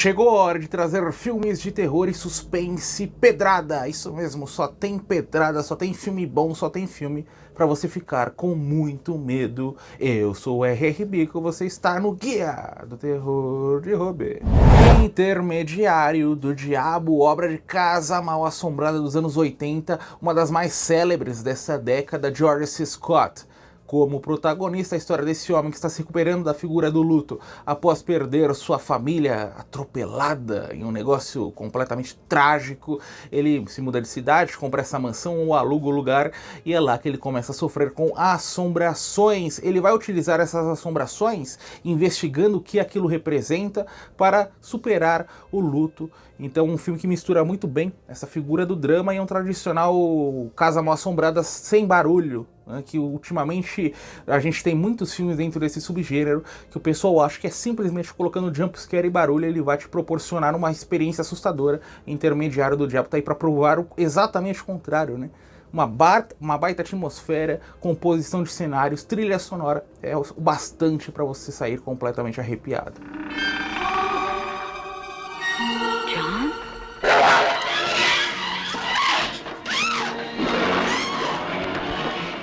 Chegou a hora de trazer filmes de terror e suspense pedrada. Isso mesmo, só tem pedrada, só tem filme bom, só tem filme pra você ficar com muito medo. Eu sou o R.R. Bico, você está no Guia do Terror de Robê. Intermediário do Diabo, obra de Casa Mal Assombrada dos anos 80, uma das mais célebres dessa década, George C. Scott. Como protagonista, a história desse homem que está se recuperando da figura do luto após perder sua família atropelada em um negócio completamente trágico. Ele se muda de cidade, compra essa mansão ou aluga o lugar e é lá que ele começa a sofrer com assombrações. Ele vai utilizar essas assombrações investigando o que aquilo representa para superar o luto. Então um filme que mistura muito bem essa figura do drama e um tradicional Casa Mal Assombrada sem barulho, né, que ultimamente a gente tem muitos filmes dentro desse subgênero que o pessoal acha que é simplesmente colocando jumpscare e barulho ele vai te proporcionar uma experiência assustadora. Intermediário do Diabo tá aí para provar exatamente o contrário, né? Uma baita atmosfera, composição de cenários, trilha sonora, é o bastante para você sair completamente arrepiado.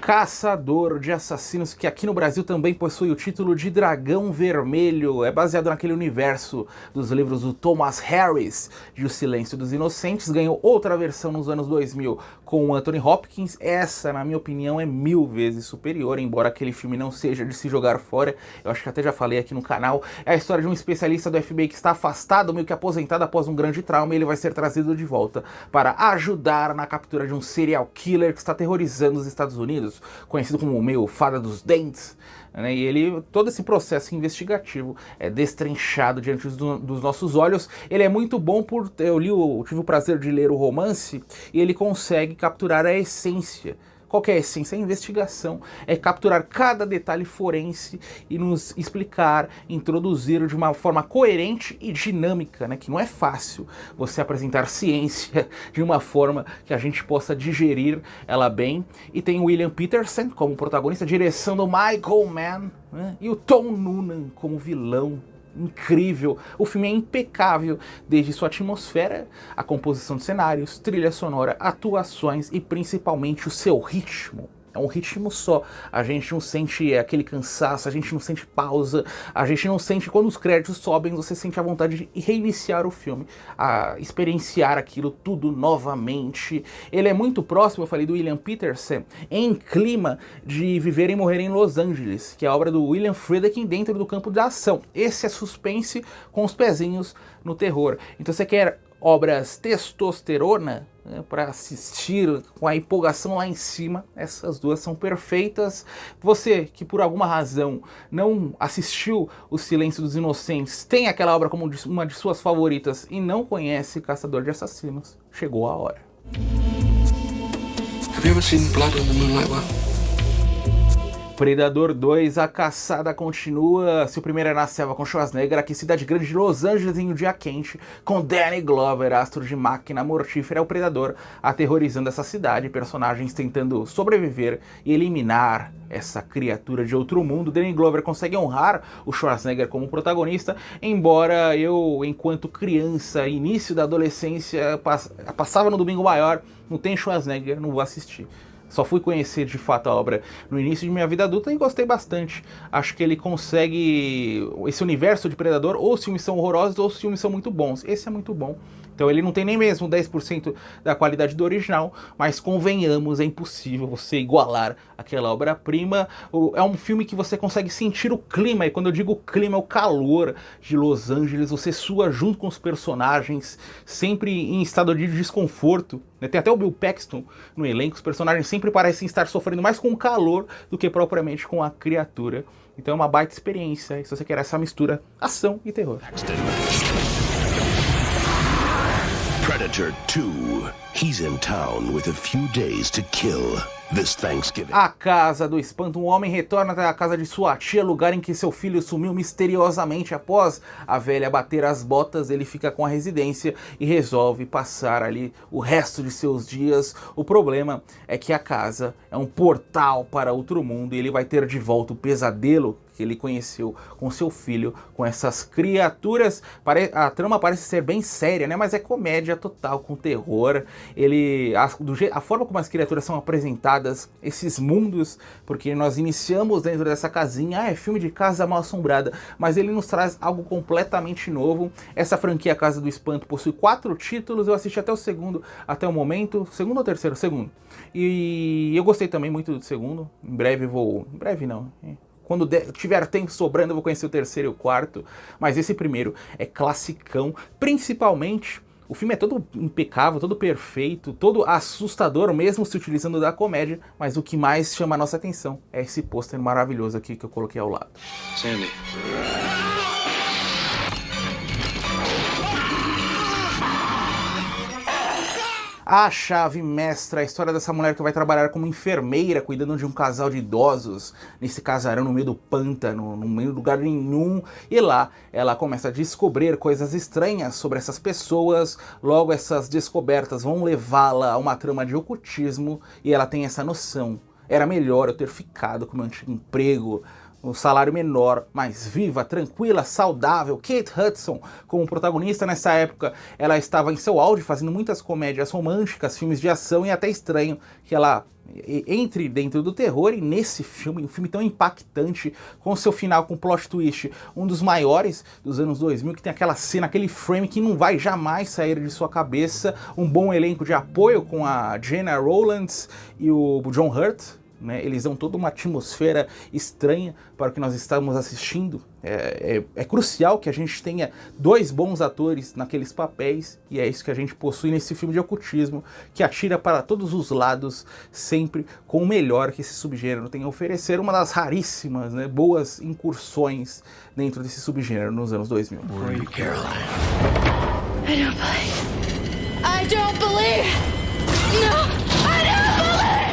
Caçador de Assassinos, que aqui no Brasil também possui o título de Dragão Vermelho, é baseado naquele universo dos livros do Thomas Harris, de O Silêncio dos Inocentes, ganhou outra versão nos anos 2000 com o Anthony Hopkins. Essa, na minha opinião, é 1000 vezes superior, embora aquele filme não seja de se jogar fora, eu acho que até já falei aqui no canal. É a história de um especialista do FBI que está afastado, meio que aposentado após um grande trauma, e ele vai ser trazido de volta para ajudar na captura de um serial killer que está aterrorizando os Estados Unidos, conhecido como o meio Fada dos Dentes, né? E todo esse processo investigativo é destrinchado diante dos nossos olhos. Ele é muito bom eu tive o prazer de ler o romance, e ele consegue capturar a essência. Qual que é a essência? A investigação é capturar cada detalhe forense e nos explicar, introduzir de uma forma coerente e dinâmica, né? Que não é fácil você apresentar ciência de uma forma que a gente possa digerir ela bem. E tem o William Petersen como protagonista, direção do Michael Mann, né? E o Tom Noonan como vilão. Incrível, o filme é impecável, desde sua atmosfera, a composição de cenários, trilha sonora, atuações e principalmente o seu ritmo. É um ritmo só, a gente não sente aquele cansaço, a gente não sente pausa, a gente não sente quando os créditos sobem, você sente a vontade de reiniciar o filme, a experienciar aquilo tudo novamente. Ele é muito próximo, eu falei do William Petersen, em clima de Viver e Morrer em Los Angeles, que é a obra do William Friedkin dentro do campo da ação. Esse é suspense com os pezinhos no terror. Então você quer obras testosterona, né, para assistir com a empolgação lá em cima, essas duas são perfeitas. Você que por alguma razão não assistiu O Silêncio dos Inocentes, tem aquela obra como uma de suas favoritas e não conhece Caçador de Assassinos, chegou a hora. Have you ever seen blood on the moonlight well? Predador 2, a caçada continua. Se o primeiro é na selva com Schwarzenegger, aqui cidade grande de Los Angeles em um dia quente, com Danny Glover, astro de máquina mortífera, é o Predador aterrorizando essa cidade, personagens tentando sobreviver e eliminar essa criatura de outro mundo. Danny Glover consegue honrar o Schwarzenegger como protagonista, embora eu, enquanto criança, início da adolescência, passava no Domingo Maior, não tem Schwarzenegger, não vou assistir. Só fui conhecer de fato a obra no início de minha vida adulta e gostei bastante. Acho que ele consegue esse universo de Predador, ou os filmes são horrorosos ou os filmes são muito bons. Esse é muito bom. Então ele não tem nem mesmo 10% da qualidade do original, mas convenhamos, é impossível você igualar aquela obra-prima. É um filme que você consegue sentir o clima, e quando eu digo clima, é o calor de Los Angeles, você sua junto com os personagens, sempre em estado de desconforto. Tem até o Bill Paxton no elenco, os personagens sempre parecem estar sofrendo mais com o calor do que propriamente com a criatura. Então é uma baita experiência, e se você quer essa mistura, ação e terror. Predator 2. He's in town with a few days to kill this Thanksgiving. A Casa do Espanto. Um homem retorna até a casa de sua tia, lugar em que seu filho sumiu misteriosamente. Após a velha bater as botas, ele fica com a residência e resolve passar ali o resto de seus dias. O problema é que a casa é um portal para outro mundo e ele vai ter de volta o pesadelo que ele conheceu com seu filho, com essas criaturas. A trama parece ser bem séria, né? Mas é comédia total, com terror. A forma como as criaturas são apresentadas, esses mundos, porque nós iniciamos dentro dessa casinha, é filme de casa mal assombrada, mas ele nos traz algo completamente novo. Essa franquia Casa do Espanto possui 4 títulos, eu assisti até o segundo, até o momento, segundo ou terceiro? Segundo. E eu gostei também muito do segundo, em breve não, quando tiver tempo sobrando eu vou conhecer o terceiro e o quarto, mas esse primeiro é classicão, principalmente. O filme é todo impecável, todo perfeito, todo assustador, mesmo se utilizando da comédia, mas o que mais chama a nossa atenção é esse pôster maravilhoso aqui que eu coloquei ao lado. Sandy. A Chave Mestra, a história dessa mulher que vai trabalhar como enfermeira, cuidando de um casal de idosos, nesse casarão no meio do pântano, no meio do lugar nenhum, e lá ela começa a descobrir coisas estranhas sobre essas pessoas. Logo essas descobertas vão levá-la a uma trama de ocultismo, e ela tem essa noção: era melhor eu ter ficado com meu antigo emprego, um salário menor, mais viva, tranquila, saudável. Kate Hudson como protagonista. Nessa época ela estava em seu auge, fazendo muitas comédias românticas, filmes de ação, e até estranho que ela entre dentro do terror, e nesse filme, um filme tão impactante, com seu final com plot twist, um dos maiores dos anos 2000, que tem aquela cena, aquele frame que não vai jamais sair de sua cabeça, um bom elenco de apoio com a Gena Rowlands e o John Hurt, né? Eles dão toda uma atmosfera estranha para o que nós estamos assistindo. É crucial que a gente tenha 2 bons atores naqueles papéis, e é isso que a gente possui nesse filme de ocultismo, que atira para todos os lados, sempre com o melhor que esse subgênero tem a oferecer. Uma das raríssimas, né, boas incursões dentro desse subgênero nos anos 2000. I don't believe. No.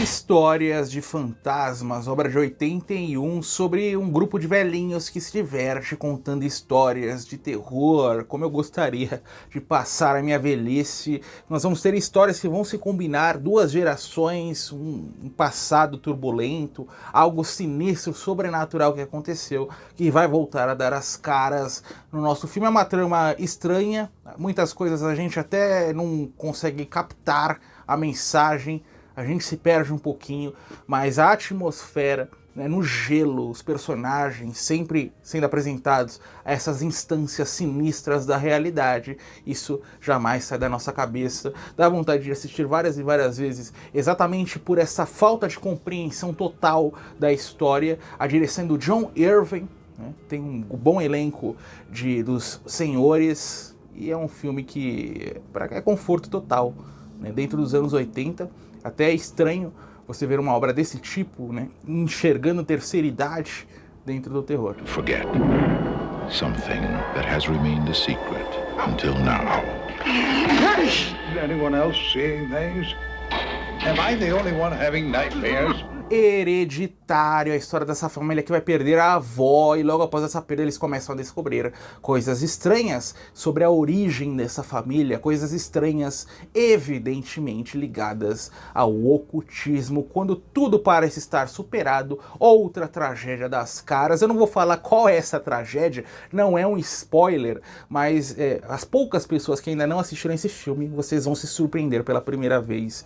Histórias de Fantasmas, obra de 81, sobre um grupo de velhinhos que se diverte contando histórias de terror, como eu gostaria de passar a minha velhice. Nós vamos ter histórias que vão se combinar, 2 gerações, um passado turbulento, algo sinistro, sobrenatural que aconteceu, que vai voltar a dar as caras no nosso filme. É uma trama estranha, muitas coisas a gente até não consegue captar a mensagem, a gente se perde um pouquinho, mas a atmosfera, né, no gelo, os personagens sempre sendo apresentados a essas instâncias sinistras da realidade, isso jamais sai da nossa cabeça. Dá vontade de assistir várias e várias vezes, exatamente por essa falta de compreensão total da história. A direção do John Irving, né, tem um bom elenco dos senhores, e é um filme que é conforto total, né, dentro dos anos 80. Até é estranho você ver uma obra desse tipo, né, enxergando terceira idade dentro do terror. Forget something that has remained a secret until now. Is anyone else seeing things? Am I the only one having nightmares? Hereditário, a história dessa família que vai perder a avó, e logo após essa perda eles começam a descobrir coisas estranhas sobre a origem dessa família, coisas estranhas evidentemente ligadas ao ocultismo. Quando tudo parece estar superado, outra tragédia das caras. Eu não vou falar qual é essa tragédia, não é um spoiler, mas as poucas pessoas que ainda não assistiram esse filme, vocês vão se surpreender pela primeira vez.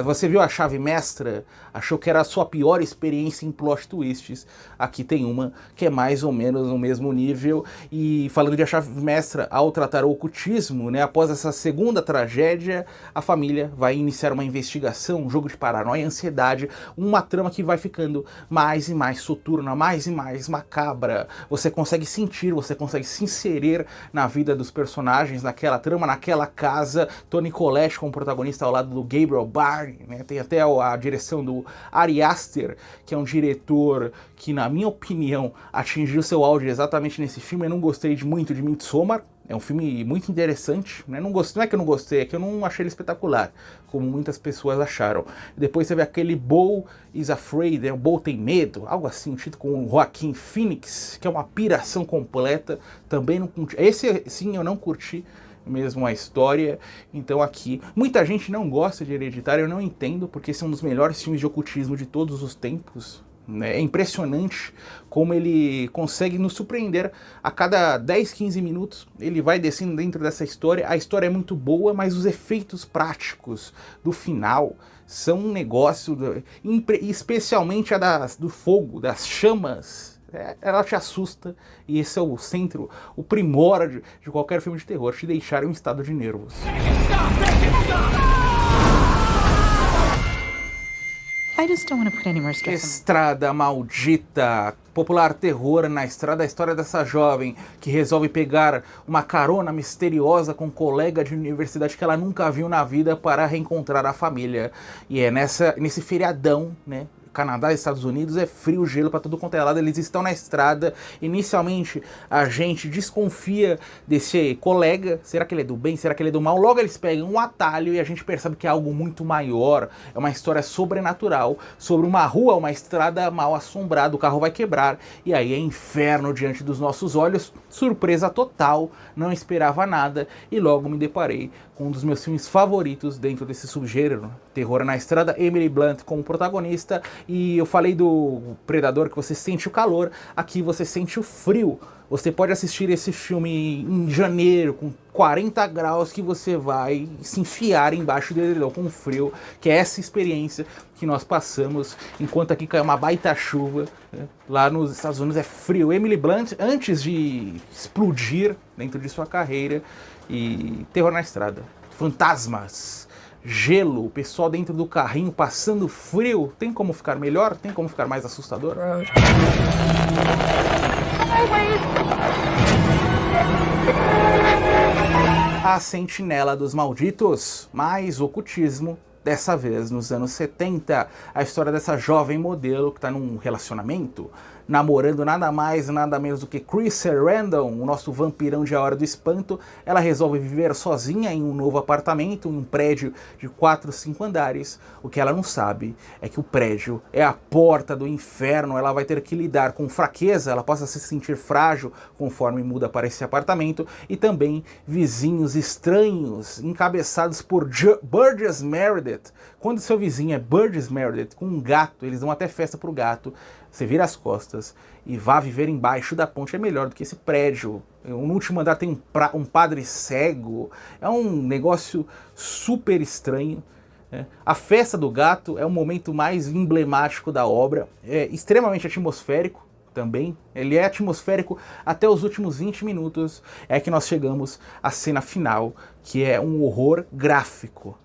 Você viu A Chave Mestra? Achou que era a sua pior experiência em plot twists? Aqui tem uma que é mais ou menos no mesmo nível. E falando de A Chave Mestra, ao tratar o ocultismo, né, após essa segunda tragédia, a família vai iniciar uma investigação, um jogo de paranoia e ansiedade, uma trama que vai ficando mais e mais soturna, mais e mais macabra. Você consegue sentir, você consegue se inserir na vida dos personagens, naquela trama, naquela casa. Toni Collette como protagonista ao lado do Gabriel Byrne, né, tem até a direção do Ari Aster, que é um diretor que, na minha opinião, atingiu seu auge exatamente nesse filme. Eu não gostei muito de Midsommar, É um filme muito interessante, né? Não é que eu não gostei, é que eu não achei ele espetacular, como muitas pessoas acharam. Depois teve aquele Beau is Afraid, né? O Beau tem medo, algo assim, um título com o Joaquin Phoenix, que é uma piração completa. Também não curti. Esse sim eu não curti mesmo a história. Então aqui, muita gente não gosta de Hereditário, eu não entendo, porque esse é um dos melhores filmes de ocultismo de todos os tempos. É impressionante como ele consegue nos surpreender a cada 10, 15 minutos. Ele vai descendo dentro dessa história. A história é muito boa, mas os efeitos práticos do final são um negócio, especialmente a do fogo, das chamas. Ela te assusta, e esse é o centro, o primórdio de qualquer filme de terror, te deixar em um estado de nervos. I just don't want to put any more stress on Estrada Maldita, popular terror na estrada, a história dessa jovem que resolve pegar uma carona misteriosa com um colega de universidade que ela nunca viu na vida para reencontrar a família. E é nesse feriadão, né? Canadá e Estados Unidos, é frio, gelo para tudo quanto é lado, eles estão na estrada. Inicialmente a gente desconfia desse colega, será que ele é do bem, será que ele é do mal? Logo eles pegam um atalho e a gente percebe que é algo muito maior, é uma história sobrenatural, sobre uma rua, uma estrada mal assombrada, o carro vai quebrar, e aí é inferno diante dos nossos olhos, surpresa total, não esperava nada, e logo me deparei com um dos meus filmes favoritos dentro desse subgênero, terror na estrada, Emily Blunt como protagonista. E eu falei do Predador que você sente o calor, aqui você sente o frio. Você pode assistir esse filme em janeiro, com 40 graus, que você vai se enfiar embaixo do edredom com frio, que é essa experiência que nós passamos, enquanto aqui cai uma baita chuva, né? Lá nos Estados Unidos é frio. Emily Blunt, antes de explodir dentro de sua carreira, e terror na estrada, fantasmas, gelo, o pessoal dentro do carrinho passando frio. Tem como ficar melhor? Tem como ficar mais assustador? A Sentinela dos Malditos, mais ocultismo, dessa vez nos anos 70. A história dessa jovem modelo que está num relacionamento, namorando nada mais, nada menos do que Chris Sarandon, o nosso vampirão de A Hora do Espanto. Ela resolve viver sozinha em um novo apartamento, em um prédio de 4, 5 andares. O que ela não sabe é que o prédio é a porta do inferno. Ela vai ter que lidar com fraqueza, ela passa a se sentir frágil conforme muda para esse apartamento, e também vizinhos estranhos, encabeçados por Burgess Meredith. Quando seu vizinho é Burgess Meredith, com um gato, eles dão até festa pro gato. Você vira as costas e vá viver embaixo da ponte, é melhor do que esse prédio. No último andar tem um padre cego, é um negócio super estranho. A festa do gato é o momento mais emblemático da obra, é extremamente atmosférico também. Ele é atmosférico até os últimos 20 minutos, é que nós chegamos à cena final, que é um horror gráfico.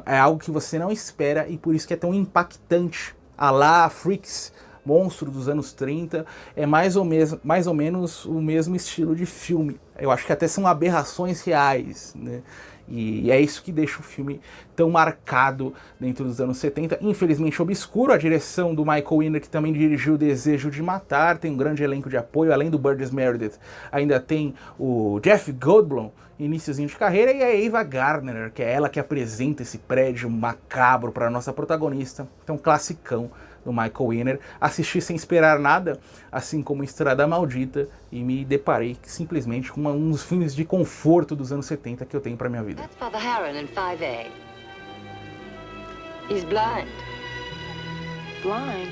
É algo que você não espera e por isso que é tão impactante. A lá Freaks, monstro dos anos 30, é mais ou menos o mesmo estilo de filme. Eu acho que até são aberrações reais, né? E é isso que deixa o filme tão marcado dentro dos anos 70. Infelizmente obscuro. A direção do Michael Winner, que também dirigiu Desejo de Matar, tem um grande elenco de apoio, além do Burgess Meredith. Ainda tem o Jeff Goldblum, iniciozinho de carreira, e a Ava Gardner, que é ela que apresenta esse prédio macabro para a nossa protagonista. Então, classicão do Michael Winner. Assisti sem esperar nada, assim como Estrada Maldita, e me deparei simplesmente com um dos filmes de conforto dos anos 70 que eu tenho pra minha vida. That's Father Harron in 5A. He's blind. blind.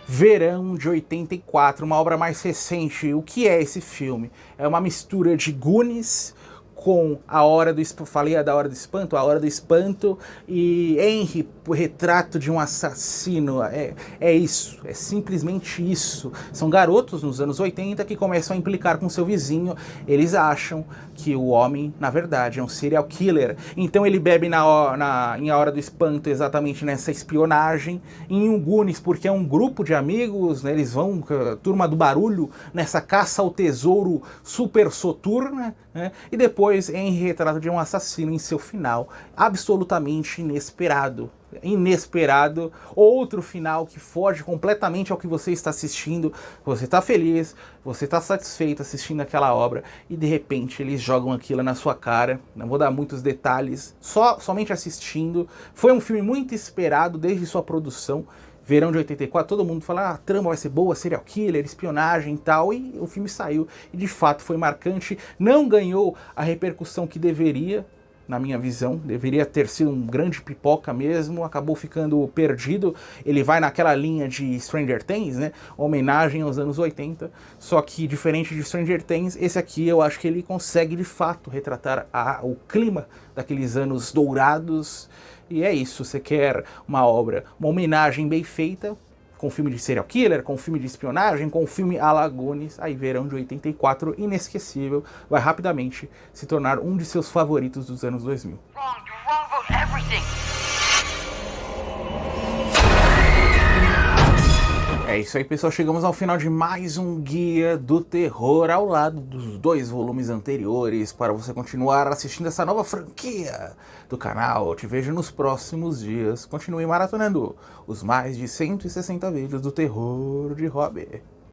Verão de 84, uma obra mais recente. O que é esse filme? É uma mistura de Goonies com A Hora do Espanto, falei da Hora do Espanto, A Hora do Espanto e Henry, o retrato de um assassino. É isso, é simplesmente isso. São garotos nos anos 80 que começam a implicar com seu vizinho. Eles acham que o homem, na verdade, é um serial killer. Então ele bebe em A Hora do Espanto exatamente nessa espionagem. Em um Goonies, porque é um grupo de amigos, né, eles vão, turma do barulho, nessa caça ao tesouro super soturna, né, e depois pois Henry retrata de um assassino em seu final absolutamente inesperado. Inesperado, outro final que foge completamente ao que você está assistindo. Você está feliz, você está satisfeito assistindo aquela obra e de repente eles jogam aquilo na sua cara. Não vou dar muitos detalhes, somente assistindo. Foi um filme muito esperado desde sua produção. Verão de 84, todo mundo fala, a trama vai ser boa, serial killer, espionagem e tal, e o filme saiu, e de fato foi marcante, não ganhou a repercussão que deveria, na minha visão, deveria ter sido um grande pipoca mesmo, acabou ficando perdido. Ele vai naquela linha de Stranger Things, né, homenagem aos anos 80, só que diferente de Stranger Things, esse aqui eu acho que ele consegue de fato retratar o clima daqueles anos dourados. E é isso, você quer uma obra, uma homenagem bem feita, com filme de serial killer, com filme de espionagem, com filme à la Goonies, aí Verão de 84, inesquecível, vai rapidamente se tornar um de seus favoritos dos anos 2000. É isso aí, pessoal, chegamos ao final de mais um Guia do Terror, ao lado dos 2 volumes anteriores, para você continuar assistindo essa nova franquia do canal. Eu te vejo nos próximos dias. Continue maratonando os mais de 160 vídeos do terror de hobby.